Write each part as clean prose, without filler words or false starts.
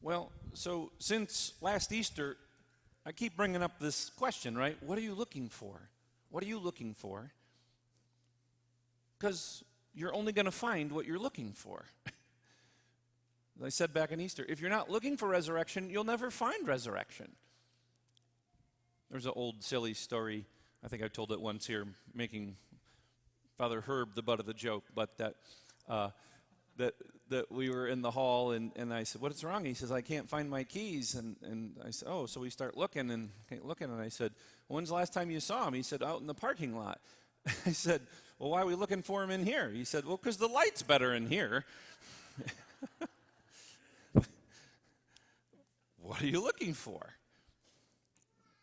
Well, so since last Easter, I keep bringing up this question, right? What are you looking for? What are you looking for? Because you're only going to find what you're looking for. As I said back on Easter, if you're not looking for resurrection, you'll never find resurrection. There's an old silly story. I think I told it once here, making Father Herb the butt of the joke, but that we were in the hall, and I said, "What's wrong?" He says, "I can't find my keys." And I said, "Oh," so we start looking, and I said, "When's the last time you saw him?" He said, "Out in the parking lot." I said, "Well, why are we looking for him in here?" He said, "Well, because the light's better in here." What are you looking for?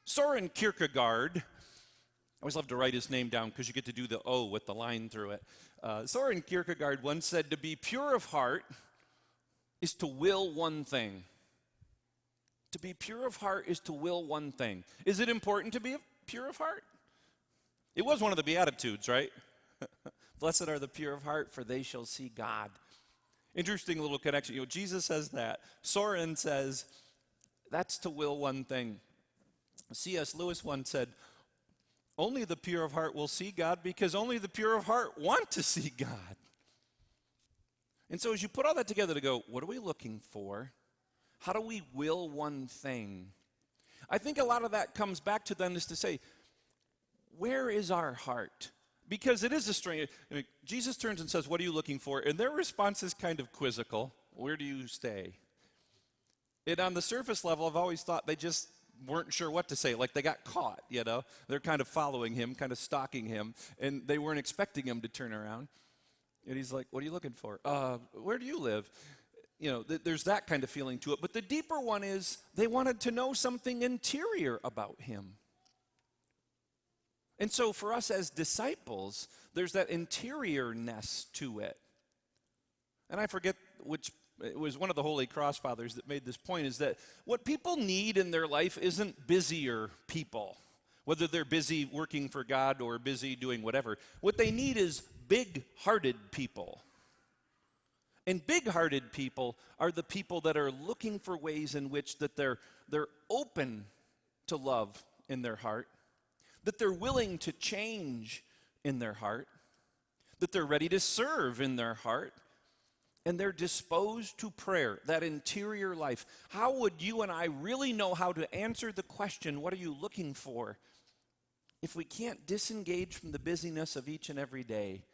Soren Kierkegaard, I always love to write his name down because you get to do the O with the line through it. Soren Kierkegaard once said, "To be pure of heart is to will one thing." To be pure of heart is to will one thing. Is it important to be pure of heart? It was one of the Beatitudes, right? Blessed are the pure of heart, for they shall see God. Interesting little connection. Jesus says that. Soren says, that's to will one thing. C.S. Lewis once said, only the pure of heart will see God because only the pure of heart want to see God. And so as you put all that together to go, what are we looking for? How do we will one thing? I think a lot of that comes back to then is to say, where is our heart? Because it is a strange, Jesus turns and says, what are you looking for? And their response is kind of quizzical. Where do you stay? And on the surface level, I've always thought they just weren't sure what to say, like they got caught, They're kind of following him, kind of stalking him, and they weren't expecting him to turn around. And he's like, what are you looking for? Where do you live? There's that kind of feeling to it. But the deeper one is they wanted to know something interior about him. And so for us as disciples, there's that interiorness to it. And I forget which, it was one of the Holy Cross Fathers that made this point, is that what people need in their life isn't busier people, whether they're busy working for God or busy doing whatever. What they need is big-hearted people. And big-hearted people are the people that are looking for ways in which that they're open to love in their heart, that they're willing to change in their heart, that they're ready to serve in their heart, and they're disposed to prayer, that interior life. How would you and I really know how to answer the question, what are you looking for, if we can't disengage from the busyness of each and every day?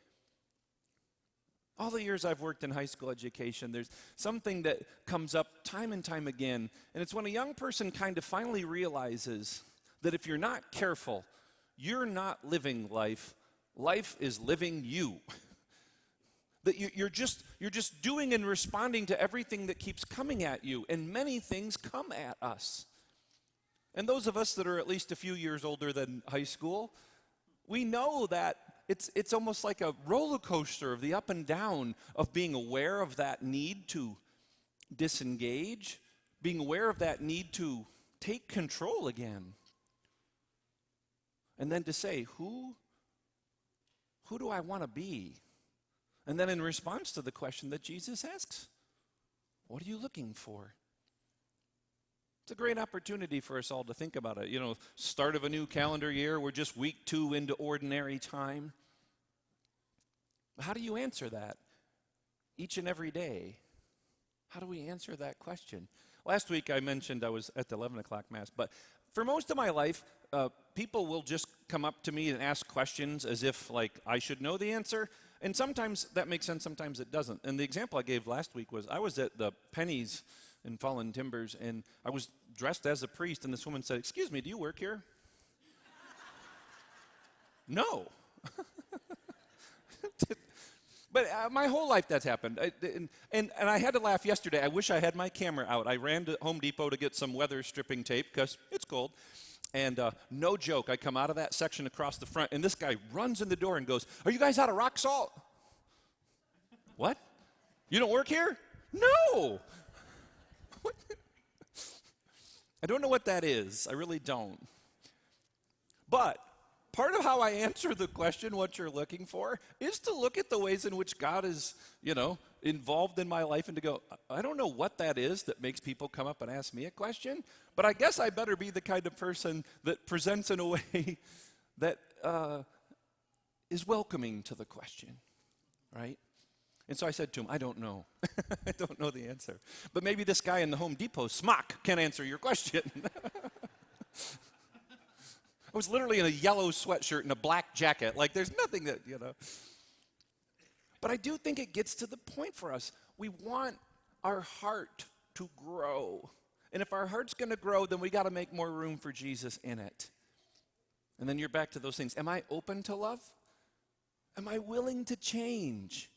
All the years I've worked in high school education, there's something that comes up time and time again, and it's when a young person kind of finally realizes that if you're not careful, you're not living life, life is living you. That you're just doing and responding to everything that keeps coming at you, and many things come at us. And those of us that are at least a few years older than high school, we know that it's almost like a roller coaster of the up and down of being aware of that need to disengage, being aware of that need to take control again. And then to say, who do I want to be? And then in response to the question that Jesus asks, what are you looking for? It's a great opportunity for us all to think about it. Start of a new calendar year, we're just week 2 into ordinary time. How do you answer that each and every day? How do we answer that question? Last week I mentioned I was at the 11 o'clock Mass, but for most of my life, people will just come up to me and ask questions as if like I should know the answer. And sometimes that makes sense, sometimes it doesn't. And the example I gave last week was I was at the Pennies in Fallen Timbers, and I was dressed as a priest, and this woman said, "Excuse me, do you work here?" No. But my whole life that's happened. And I had to laugh yesterday. I wish I had my camera out. I ran to Home Depot to get some weather stripping tape because it's cold. And no joke, I come out of that section across the front, and this guy runs in the door and goes, "Are you guys out of rock salt?" What? You don't work here? No. What? I don't know what that is. I really don't. But part of how I answer the question, what you're looking for, is to look at the ways in which God is, involved in my life and to go, I don't know what that is that makes people come up and ask me a question, but I guess I better be the kind of person that presents in a way that is welcoming to the question, right? And so I said to him, I don't know. I don't know the answer. But maybe this guy in the Home Depot smock can answer your question. I was literally in a yellow sweatshirt and a black jacket. Like, there's nothing that, But I do think it gets to the point for us. We want our heart to grow. And if our heart's going to grow, then we got to make more room for Jesus in it. And then you're back to those things. Am I open to love? Am I willing to change?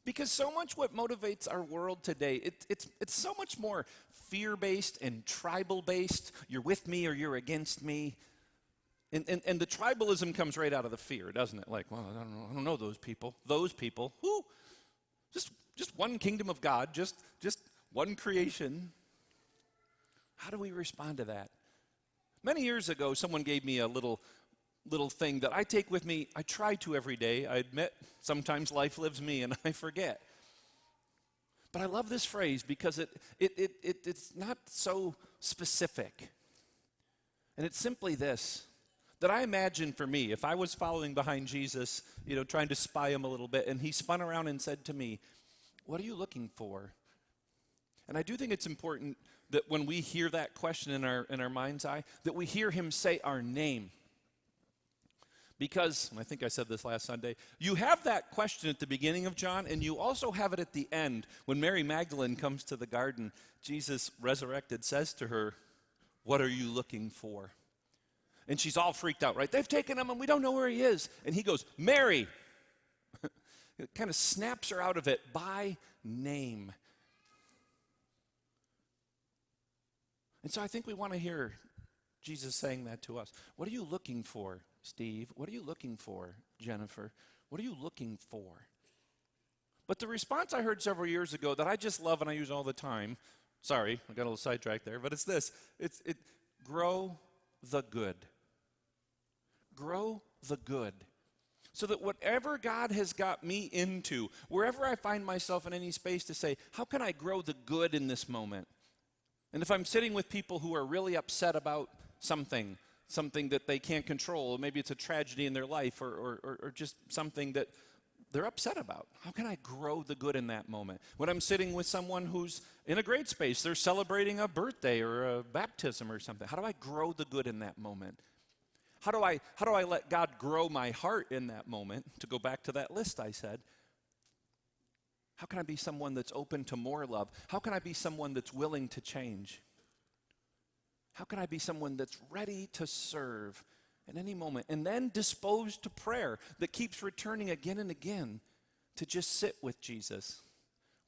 Because so much what motivates our world today, it's so much more fear-based and tribal-based. You're with me or you're against me. And the tribalism comes right out of the fear, doesn't it? Like, well, I don't know those people. Those people, who? Just one kingdom of God, just one creation. How do we respond to that? Many years ago, someone gave me a little thing that I take with me. I try to every day. I admit sometimes life lives me and I forget. But I love this phrase because it's not so specific. And it's simply this, that I imagine for me, if I was following behind Jesus, trying to spy him a little bit, and he spun around and said to me, what are you looking for? And I do think it's important that when we hear that question in our mind's eye, that we hear him say our name. Because, and I think I said this last Sunday, you have that question at the beginning of John, and you also have it at the end. When Mary Magdalene comes to the garden, Jesus, resurrected, says to her, what are you looking for? And she's all freaked out, right? They've taken him, and we don't know where he is. And he goes, Mary. It kind of snaps her out of it by name. And so I think we want to hear Jesus saying that to us. What are you looking for, Steve? What are you looking for, Jennifer? What are you looking for? But the response I heard several years ago that I just love and I use all the time, sorry, I got a little sidetracked there, but it's this. It grow the good. Grow the good. So that whatever God has got me into, wherever I find myself in any space to say, how can I grow the good in this moment? And if I'm sitting with people who are really upset about something that they can't control, or maybe it's a tragedy in their life, or just something that they're upset about, how can I grow the good in that moment? When I'm sitting with someone who's in a great space, they're celebrating a birthday or a baptism or something, how do I grow the good in that moment? How do I let God grow my heart in that moment? To go back to that list I said, how can I be someone that's open to more love? How can I be someone that's willing to change? How can I be someone that's ready to serve at any moment? And then disposed to prayer that keeps returning again and again to just sit with Jesus.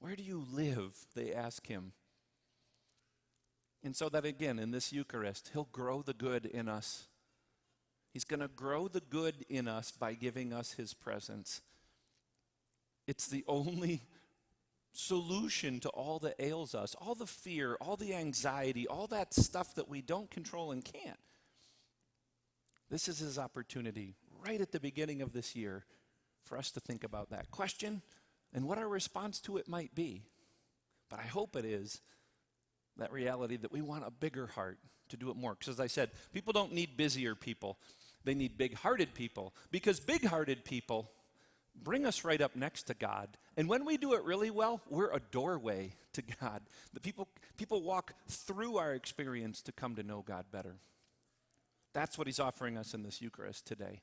Where do you live? They ask him. And so that again, in this Eucharist, he'll grow the good in us. He's going to grow the good in us by giving us his presence. It's the only solution to all that ails us, all the fear, all the anxiety, all that stuff that we don't control and can't. This is his opportunity right at the beginning of this year for us to think about that question and what our response to it might be. But I hope it is that reality that we want a bigger heart to do it more. Because as I said, people don't need busier people. They need big-hearted people. Because big-hearted people bring us right up next to God. And when we do it really well, we're a doorway to God. The people walk through our experience to come to know God better. That's what he's offering us in this Eucharist today.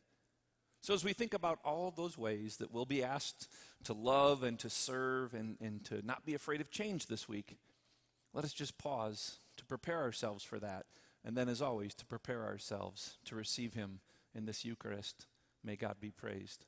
So as we think about all those ways that we'll be asked to love and to serve and to not be afraid of change this week, let us just pause to prepare ourselves for that. And then, as always, to prepare ourselves to receive him in this Eucharist. May God be praised.